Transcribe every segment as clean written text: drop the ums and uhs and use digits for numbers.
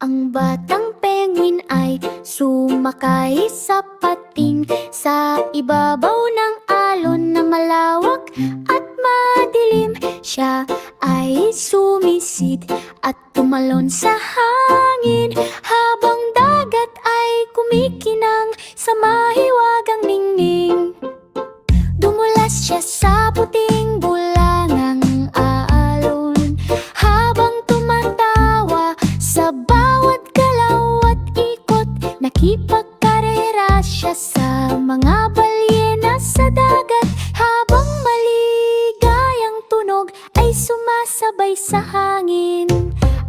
Ang batang penguin ay sumakay sa pating sa ibabaw ng alon na malawak at madilim. Siya ay sumisid at tumalon sa hangin habang dagat ay kumikinang sa mahiwagang ningning. Dumulas siya sa puting bulangang alon habang tumatawa sa bawat galaw at ikot. Nakipagkarera siya sa mga balyena sa dagat habang maligayang tunog ay sumasabay sa hangin.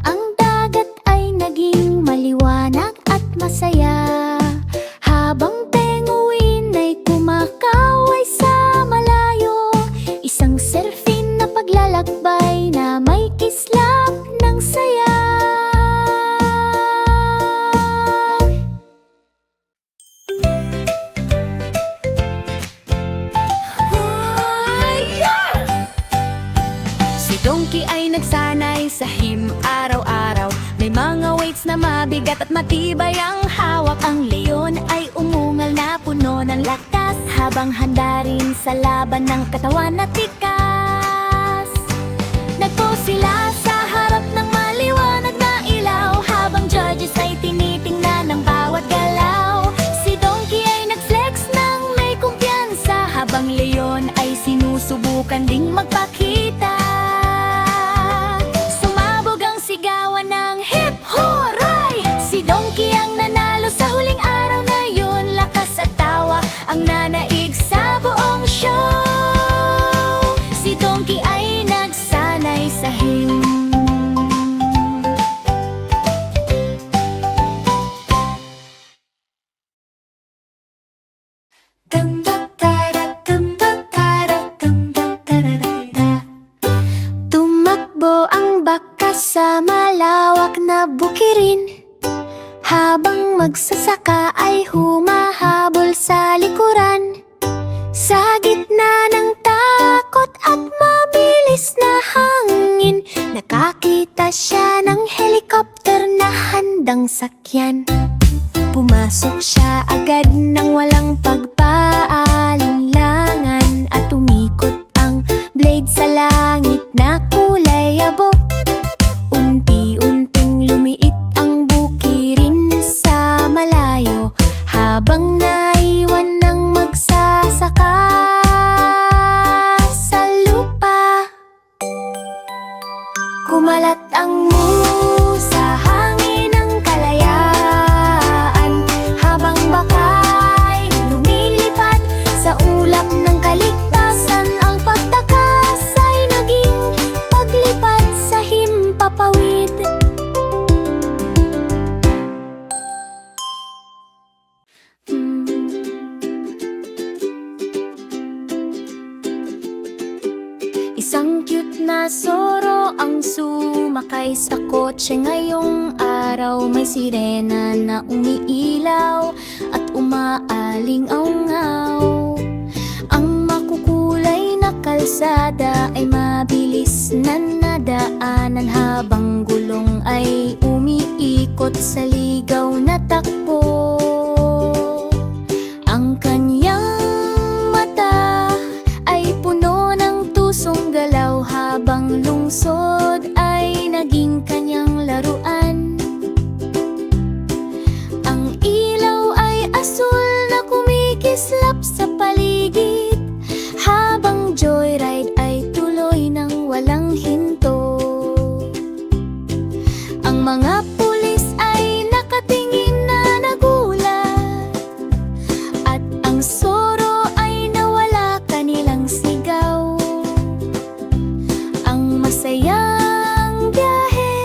Ang dagat ay naging maliwanag at masaya habang penguin ay kumakaway sa malayo. Isang serfin na paglalakbay na may kislap ng saya. Si Donkey ay nagsanay sa him araw-araw. May mga weights na mabigat at matibay ang hawak. Ang leon ay umungal na puno ng lakas habang handa rin sa laban ng katawan na tikas. Nagpo sila sa harap ng maliwanag na ilaw habang judges ay tinitingnan ng bawat galaw. Si Donkey ay nag-flex ng may kumpiyansa habang leon ay sinusubukan ding magpakita. Sumabog ang sigawan ng hip hooray! Si Donkey ang nanalo sa huling araw na yun. Lakas at tawa ang nanaig sa buong show. Si Donkey ay nagsanay sa him. Tumakbo ang baka sa malawak na bukirin habang magsasaka ay humahabol sa likuran. Sa gitna ng takot at mabilis na hangin, nakakita siya ng helicopter na handang sakyan. Pumasok siya agad nang walang pagpaalinlangan at umikot ang blade sa langit na kulay abo. Unti-unting lumiit ang bukirin sa malayo habang naiwan ng magsasaka sa lupa. Kumalat ang musa, hangin ng kalayaan habang bakay lumilipad sa ulap ng kaligtasan. Ang pagtakas ay naging paglipad sa himpapawid. Isang cute na soro ang sumakay sa kotse ngayong araw. May sirena na umiilaw at umaaling-aungaw. Ang makukulay na kalsada ay mabilis na nadaanan habang gulong ay umiikot sa ligaw na takbo. Ang kanyang mata ay puno ng tusong galaw habang lungsod ay naging kanyang laruan. Ang ilaw ay asul na kumikislap sa paligid habang joyride ay tuloy ng walang hinto. Ang mga pulis ay nakatingin na nagulat at ang soro ay nawala kanilang sigaw. Ang masayang biyahe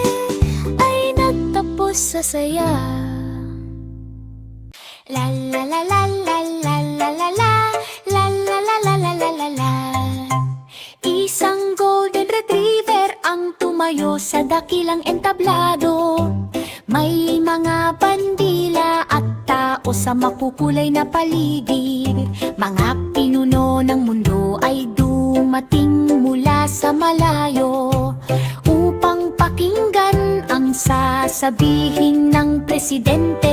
ay nagtapos sa saya. La la la la la la la la la la la la la la la la la. Isang golden retriever ang tumayo sa dakilang entablado. May mga bandila at tao sa makukulay na paligid. Mga pinuno ng mundo ay dumating mula sa malayo upang pakinggan ang sasabihin ng presidente.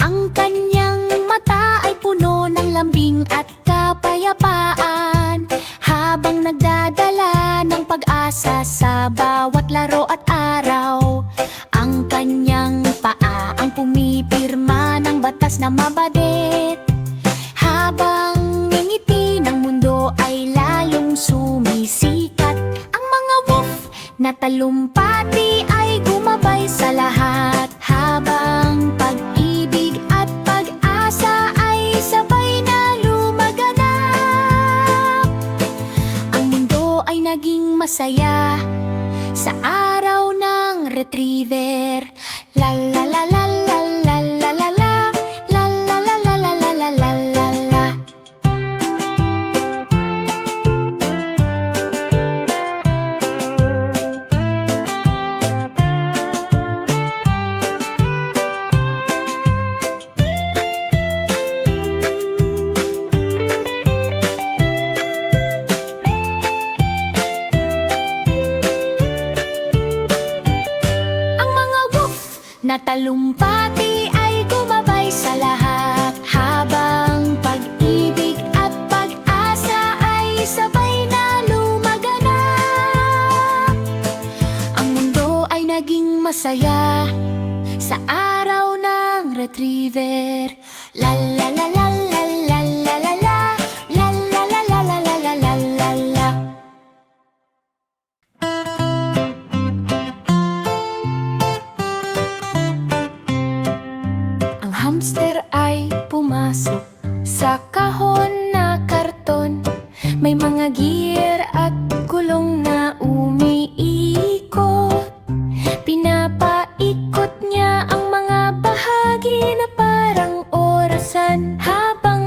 Ang kanyang mata ay puno ng lambing at kapayapaan, habang nagdadala ng pag-asa sa bawat laro at araw. Ang kanyang paa ang pumipirma ng batas na mababit, habang ngingiti ng mundo ay lalong sumisikat. Ang mga wolf na talumpati ay gumabay sa lahat, habang pag-ibig at pag-asa ay sabay na lumaganap. Ang mundo ay naging masaya sa araw ng retriever. La la la la la la la la la, la la la la la la la la la la. Ang mga wolf na talumpati ay gumabay sa lahat, habang pag-ibig at pag-asa ay sabay na lumaganap. Ang mundo ay naging masaya sa araw ng retriever. La la la la la la la la la, la la la la la la la la la la. Ang hamster ay pumasok sa kahon na karton. May mga gear at gulong na umiikot. Pinapaikot niya ang mga bahagi na parang orasan, habang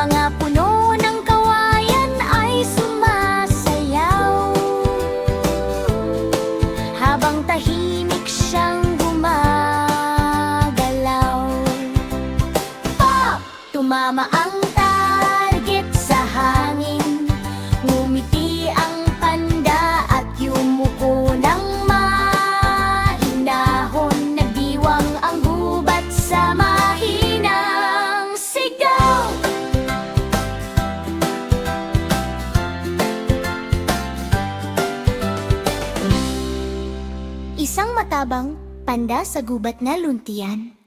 mga puno ng kawayan ay sumasayaw, habang tahimik siyang gumagalaw. Pop! Tumama ang target sa hangin, ngumiti ang panda at yumuko ng mahinahon. Nagdiwang ang gubat sa mahinang sigaw. Isang matabang panda sa gubat na luntian.